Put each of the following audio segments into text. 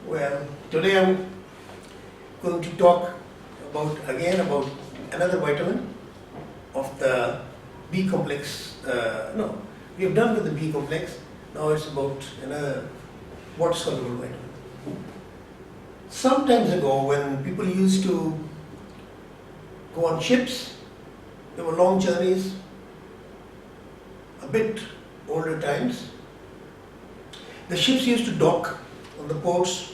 Well, today I'm going to talk about another vitamin of the B complex. No, we have done with the B complex. Now it's about another water soluble vitamin. Some times ago, when people used to go on ships, there were long journeys, a bit older times. The ships used to dock on the ports.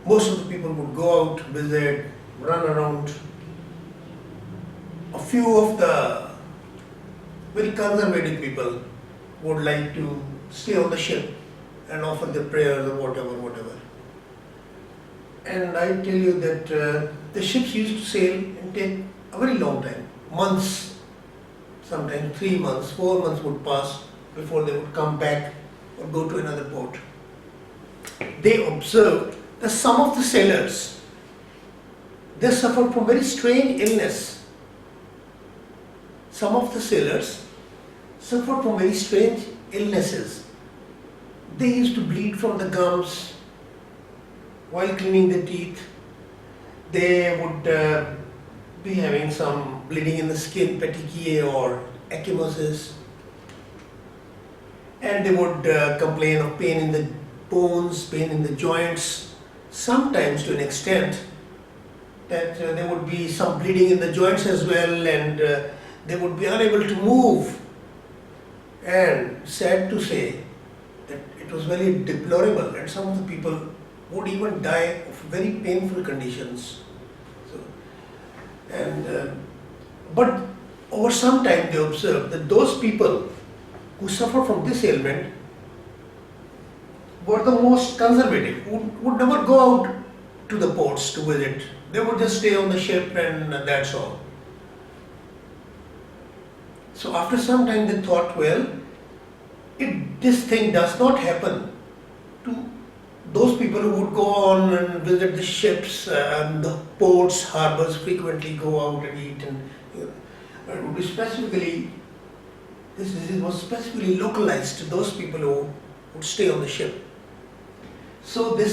Most of the people would go out, visit, run around. A few of the very conservative people would like to stay on the ship and offer their prayers or whatever. And I tell you that the ships used to sail and take a very long time, months, sometimes 3 months, 4 months would pass before they would come back or go to another port. They observed that some of the sailors, they suffered from very strange illness. Some of the sailors suffered from very strange illnesses. They used to bleed from the gums while cleaning the teeth. They would be having some bleeding in the skin, petechiae or ecchymosis. And they would complain of pain in the bones, pain in the joints, sometimes to an extent that there would be some bleeding in the joints as well, and they would be unable to move. And sad to say that it was very deplorable, and some of the people would even die of very painful conditions. But over some time they observed that those people who suffer from this ailment were the most conservative, would never go out to the ports to visit. They would just stay on the ship and that's all. So after some time they thought, well, this thing does not happen to those people who would go on and visit the ships and the ports, harbors, frequently go out and eat, and it would be specifically, this disease was specifically localized to those people who would stay on the ship. So they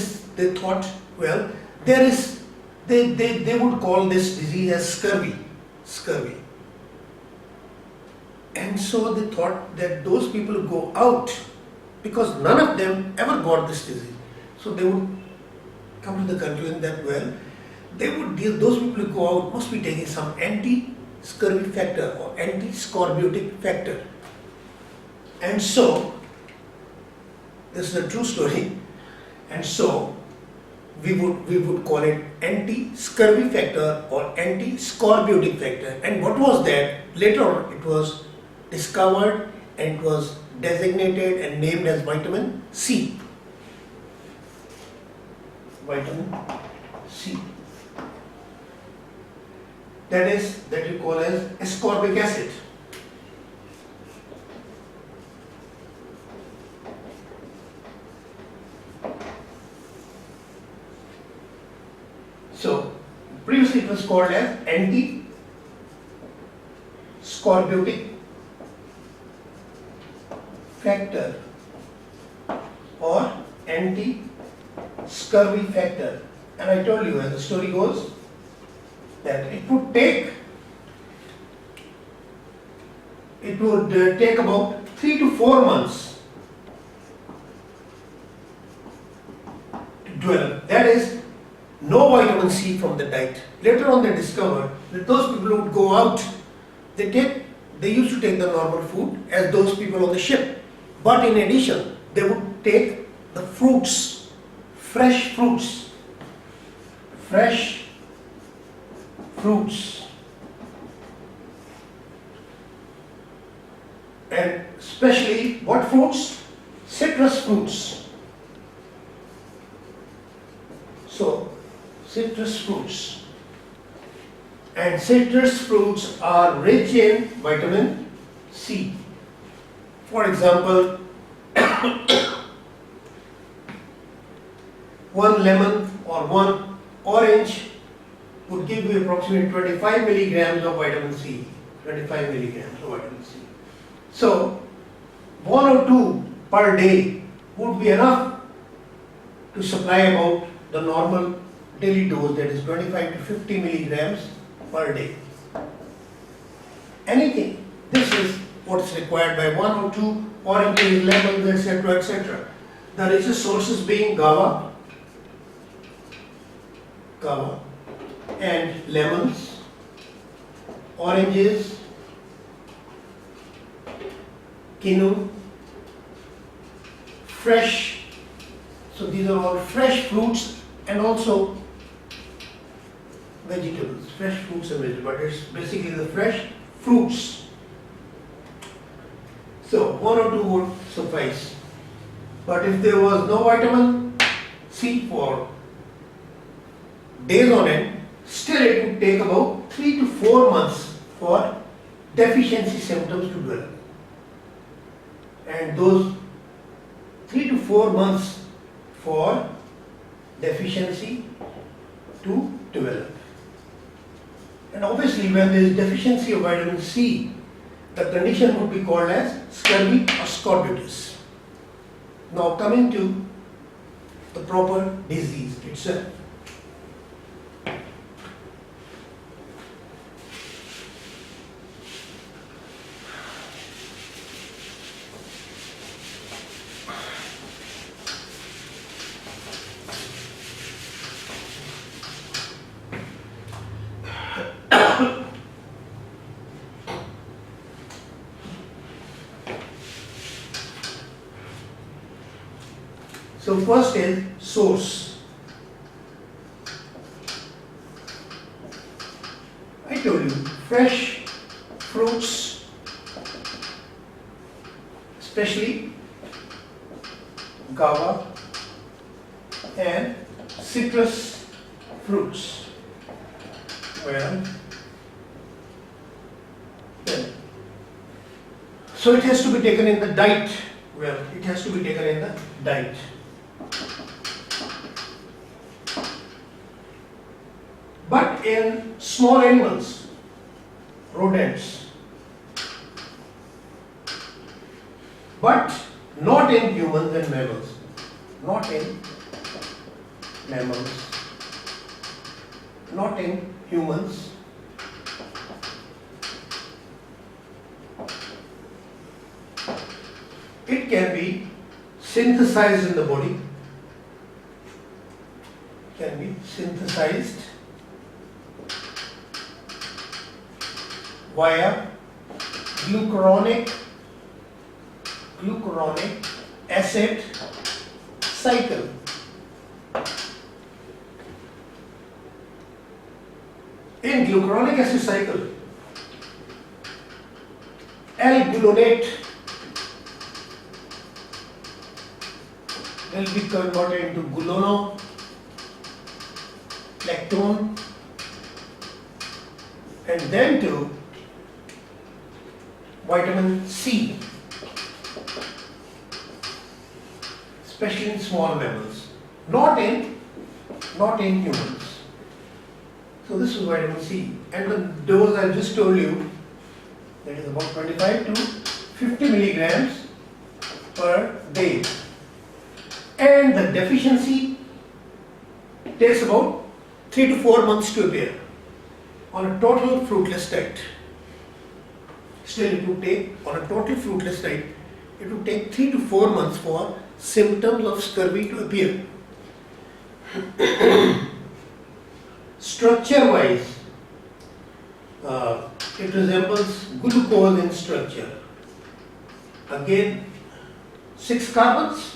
thought, well, they would call this disease as scurvy. And so they thought that those people who go out, because none of them ever got this disease, so they would come to the conclusion that, well, those people who go out must be taking some anti-scurvy factor or anti-scorbutic factor. And so, this is a true story, and so we would call it anti-scurvy factor or anti-scorbutic factor. And what was that? Later on it was discovered and it was designated and named as vitamin C. Vitamin C. That you call as ascorbic acid. So previously it was called as anti-scorbutic factor or anti-scurvy factor. And I told you, as the story goes, that it would take about 3 to 4 months to develop. That is, no vitamin C from the diet. Later on they discovered that those people who would go out, they used to take the normal food as those people on the ship. But in addition, they would take the fruits, fresh fruits. And especially what fruits? Citrus fruits. So, citrus fruits. And citrus fruits are rich in vitamin C. For example, one lemon or one orange would give you approximately 25 milligrams of vitamin C. 25 milligrams of vitamin C. So, 1 or 2 per day would be enough to supply about the normal daily dose, that is 25 to 50 milligrams per day. Anything. This is what's required by 1 or 2 oranges, lemons, etc. etc. The richest sources being guava and lemons, oranges, quinoa, fresh. So these are all fresh fruits and also vegetables, fresh fruits and vegetables, but it's basically the fresh fruits. So 1 or 2 would suffice. But if there was no vitamin C for days on end, still it would take about 3 to 4 months for deficiency symptoms to develop. And those 3 to 4 months for deficiency to develop. And obviously when there is deficiency of vitamin C, the condition would be called as scurvy or scorbutus. Now coming to the proper disease itself. So first is source. I told you, fresh fruits, especially guava and citrus fruits. Well, then, so it has to be taken in the diet. Well, it has to be taken in the diet. But in small animals, rodents, but not in humans and mammals, not in mammals, not in humans. It can be synthesized in the body, can be synthesized via glucuronic acid cycle. In glucuronic acid cycle, L-gluconate will be converted into glucono, lactone, and then to vitamin C, especially in small mammals, not in humans. So this is vitamin C, and the dose I just told you, that is about 25 to 50 milligrams per day. And the deficiency takes about 3 to 4 months to appear on a total fruitless diet. Still it would take, on a total fruitless diet, it would take 3 to 4 months for symptoms of scurvy to appear. Structure wise, it resembles glucose in structure. Again, 6 carbons.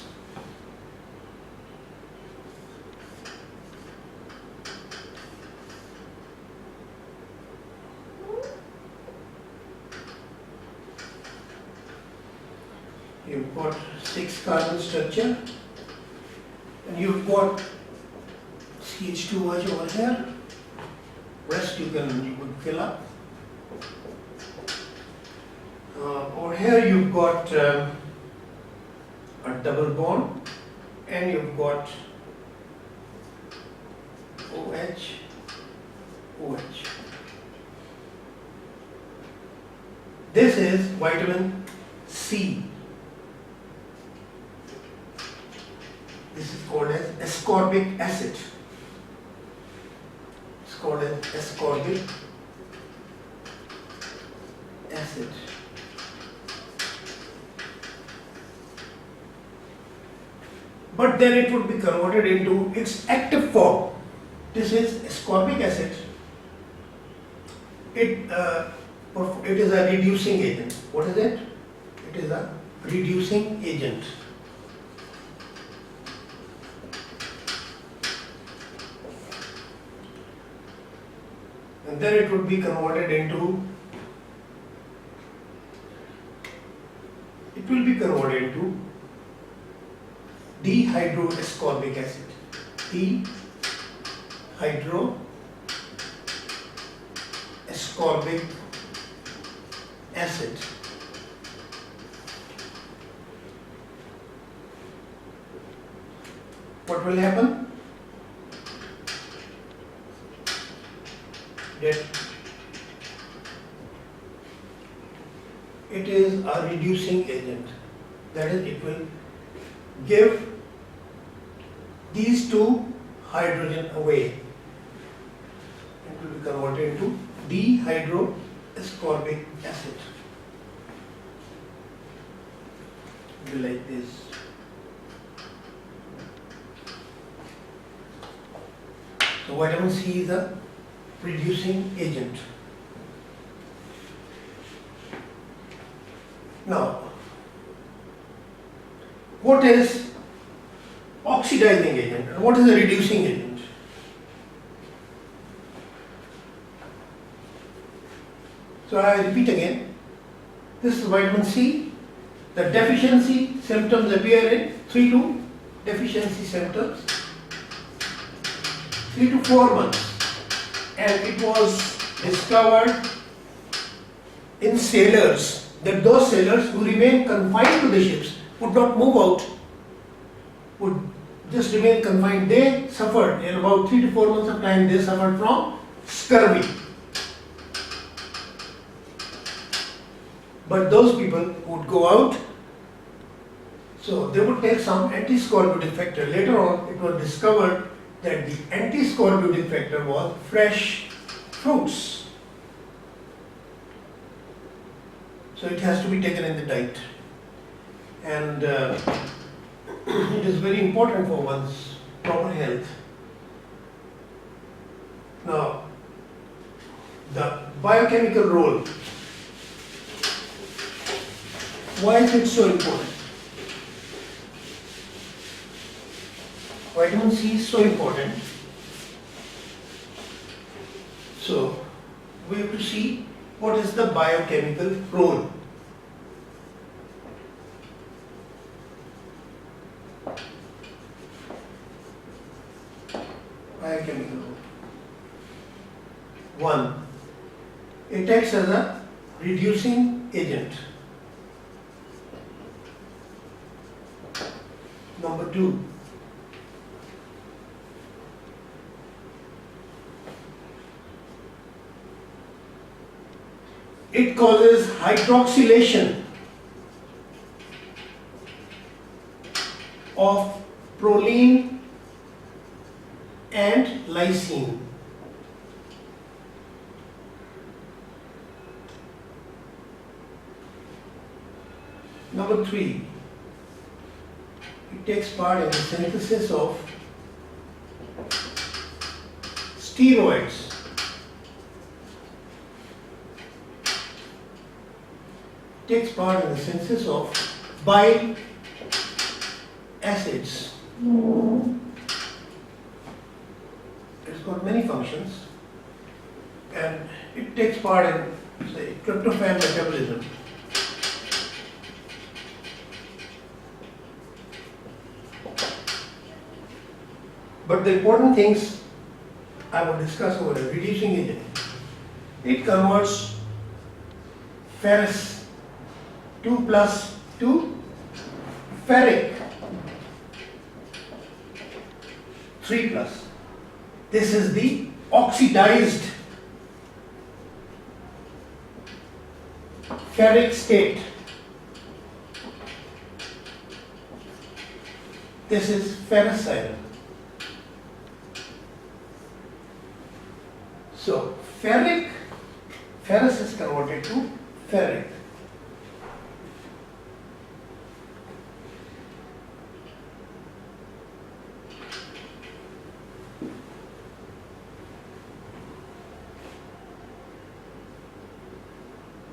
You've got 6 carbon structure, and you've got CH2OH over here. Rest you would fill up. Over here you've got a double bond, and you've got OH. This is vitamin C. This is called as ascorbic acid. It's called as ascorbic acid. But then it would be converted into its active form. This is ascorbic acid. It is a reducing agent. What is it? It is a reducing agent. And then it would be converted into, dehydroascorbic acid. Dehydroascorbic acid. What will happen? That it is a reducing agent. That is, it will give these two hydrogen away. It will be converted into dehydroascorbic acid. It will be like this. So vitamin C is a reducing agent. Now, what is oxidizing agent and what is a reducing agent? So I repeat again, this is vitamin C. The deficiency symptoms appear in 3 to 4 months. And it was discovered in sailors that those sailors who remained confined to the ships would not move out, would just remain confined. They suffered, in about 3 to 4 months of time, they suffered from scurvy. But those people would go out, so they would take some anti-scorbutic factor. Later on, it was discovered that the anti-scorbutic factor was fresh fruits. So it has to be taken in the diet. And it is very important for one's proper health. Now, the biochemical role. Why is it so important? Vitamin C is so important. So, we have to see what is the biochemical role. Biochemical role. 1. It acts as a reducing agent. Number 2. It causes hydroxylation of proline and lysine. Number 3. It takes part in the synthesis of steroids. Takes part in the synthesis of bile acids. It's got many functions, and it takes part in, say, tryptophan metabolism. But the important things I will discuss over a reducing agent. It converts ferrous 2 plus to ferric 3 plus. This is the oxidized ferric state. This is ferrous iron. So ferrous is converted to ferric.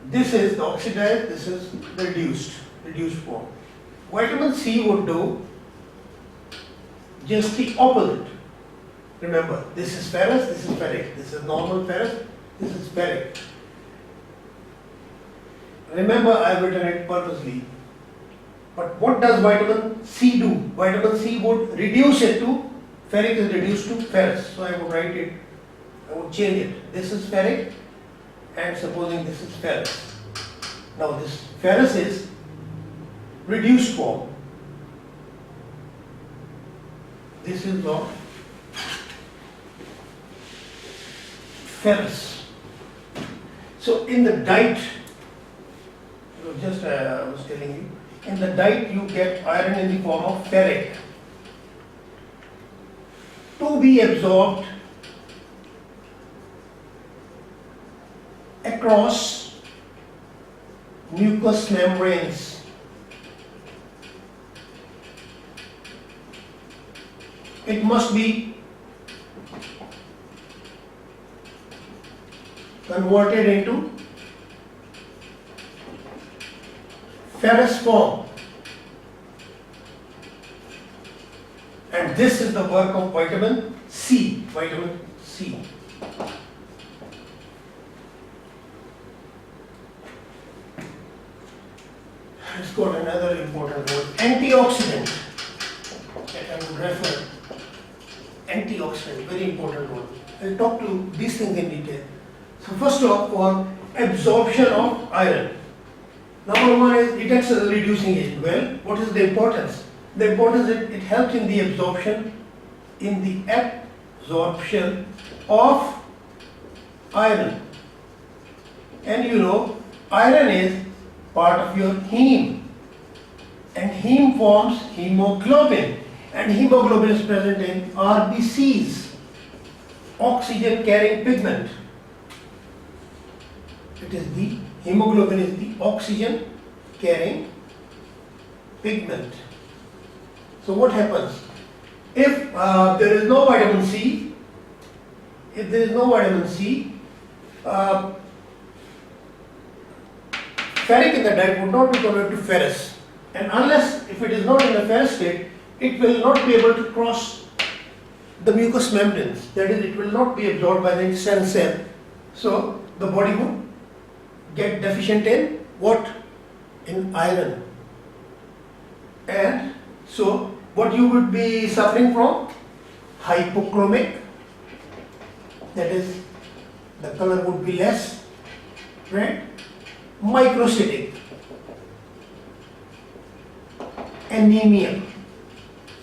This is the oxidized, this is the reduced form. Vitamin C would do just the opposite. Remember, this is ferrous, this is ferric. This is normal ferrous, this is ferric. Remember, I have written it purposely. But what does vitamin C do? Vitamin C would reduce it to, ferric is reduced to ferrous. So I would write it, I would change it. This is ferric, and supposing this is ferrous. Now this ferrous is reduced form. This is of ferrous. So in the diet, just I was telling you, in the diet you get iron in the form of ferric to be absorbed across mucous membranes. It must be converted into ferrous form, and this is the work of vitamin C. Vitamin C. It's got another important word, antioxidant. I would refer. Antioxidant, very important word. I'll talk to these things in detail. So first of all, for absorption of iron. Number one is it acts as a reducing agent. Well, what is the importance? The importance is it helps in the absorption of iron. And you know, iron is part of your heme, and heme forms hemoglobin, and hemoglobin is present in RBCs, oxygen carrying pigment. It is the hemoglobin is the oxygen carrying pigment. So what happens if there is no vitamin C? If there is no vitamin C, ferric in the diet would not be converted to ferrous, and unless if it is not in the ferrous state, it will not be able to cross the mucous membranes. That is, it will not be absorbed by the intestinal cell. So the body would get deficient in what? In iron. And so what you would be suffering from? Hypochromic. That is, the color would be less red. Microcytic anemia.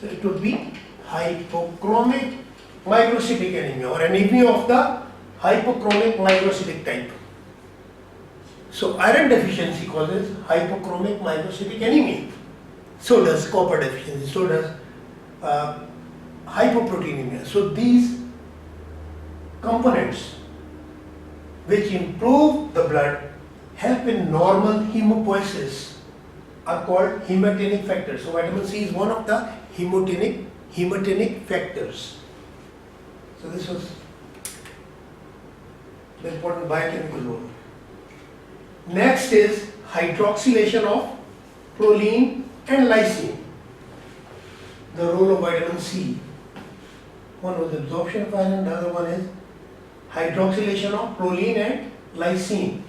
So it would be hypochromic microcytic anemia, or anemia of the hypochromic microcytic type. So iron deficiency causes hypochromic microcytic anemia. So does copper deficiency, so does hypoproteinemia. So these components which improve the blood, help in normal hemopoiesis, are called hematinic factors. So vitamin C is one of the hematinic factors. So this was the important biochemical role. Next is hydroxylation of proline and lysine. The role of vitamin C. One was absorption of iron, the other one is hydroxylation of proline and lysine.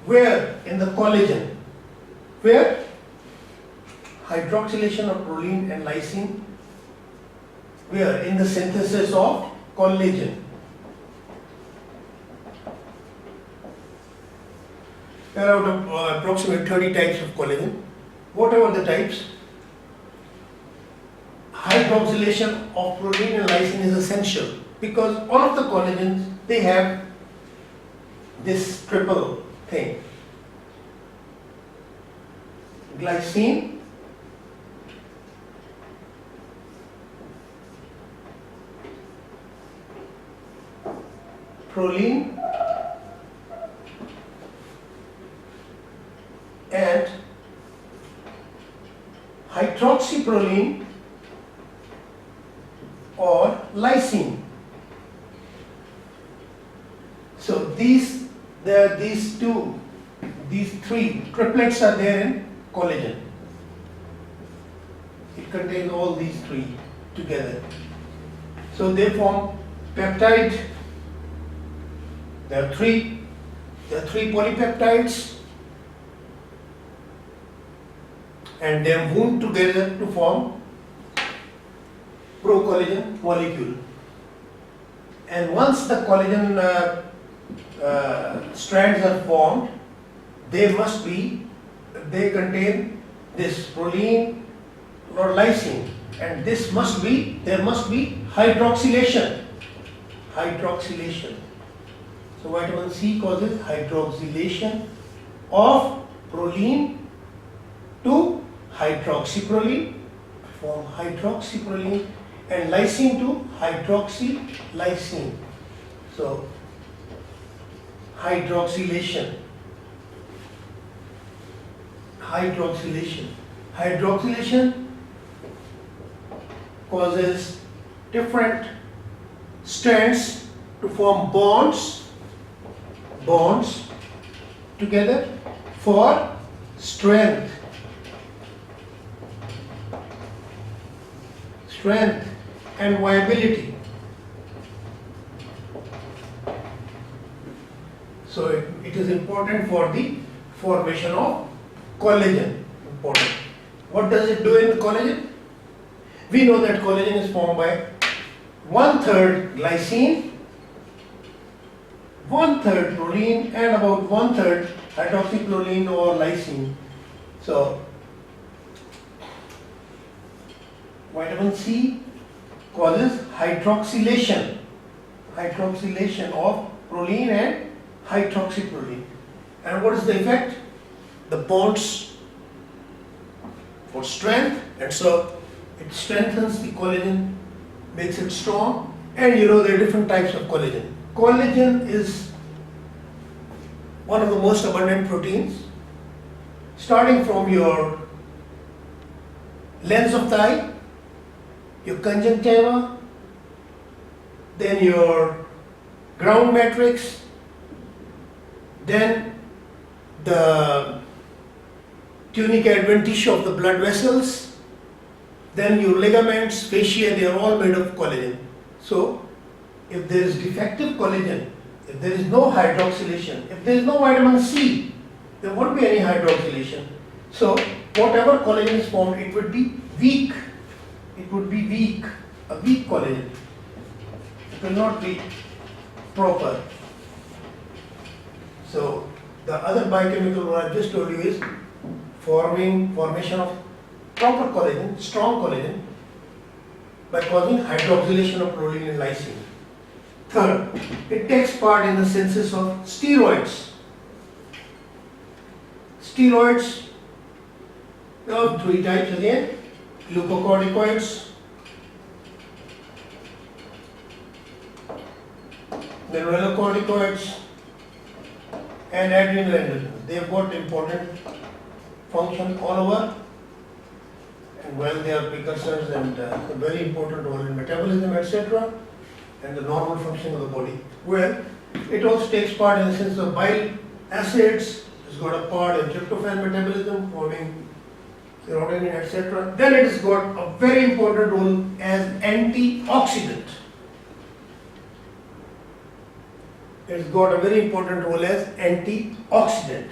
Where? In the collagen. Where? Hydroxylation of proline and lysine. Where? In the synthesis of collagen. There are approximately 30 types of collagen. What are the types? Hydroxylation of proline and lysine is essential. Because all of the collagens, they have this triple thing. Glycine, proline, and hydroxyproline or lysine. So these three triplets are there in collagen. It contains all these three together. So they form peptide. There are three polypeptides, and they are wound together to form procollagen molecule. And once the collagen strands are formed, they contain this proline or lysine, and there must be hydroxylation. So vitamin C causes hydroxylation of proline to hydroxyproline, form hydroxyproline, and lysine to hydroxylysine. So hydroxylation causes different strands to form bonds together for strength and viability. So it is important for the formation of collagen. Important. What does it do in collagen? We know that collagen is formed by 1/3 glycine, 1/3 proline, and about 1/3 hydroxyproline or lysine. So vitamin C causes hydroxylation of proline and hydroxyproline. And what is the effect? The bonds for strength, and so it strengthens the collagen, makes it strong. And there are different types of collagen. Collagen is one of the most abundant proteins, starting from your lens of the eye, your conjunctiva, then your ground matrix, then the tunica adventitia of the blood vessels, then your ligaments, fascia, they are all made of collagen. So if there is defective collagen, if there is no hydroxylation, if there is no vitamin C, there won't be any hydroxylation. So whatever collagen is formed, it would be weak. A weak collagen. It will not be proper. So the other biochemical what I just told you is formation of proper collagen, strong collagen, by causing hydroxylation of proline and lysine. Third, it takes part in the synthesis of steroids. Steroids, there are three types again: glucocorticoids, mineralocorticoids, and adrenaline. They have got important function all over, and while they are precursors and a very important role in metabolism, etc., and the normal function of the body. Well, it also takes part in the sense of bile acids. It's got a part in tryptophan metabolism, forming serotonin, etc. Then it has got a very important role as antioxidant. It's got a very important role as antioxidant.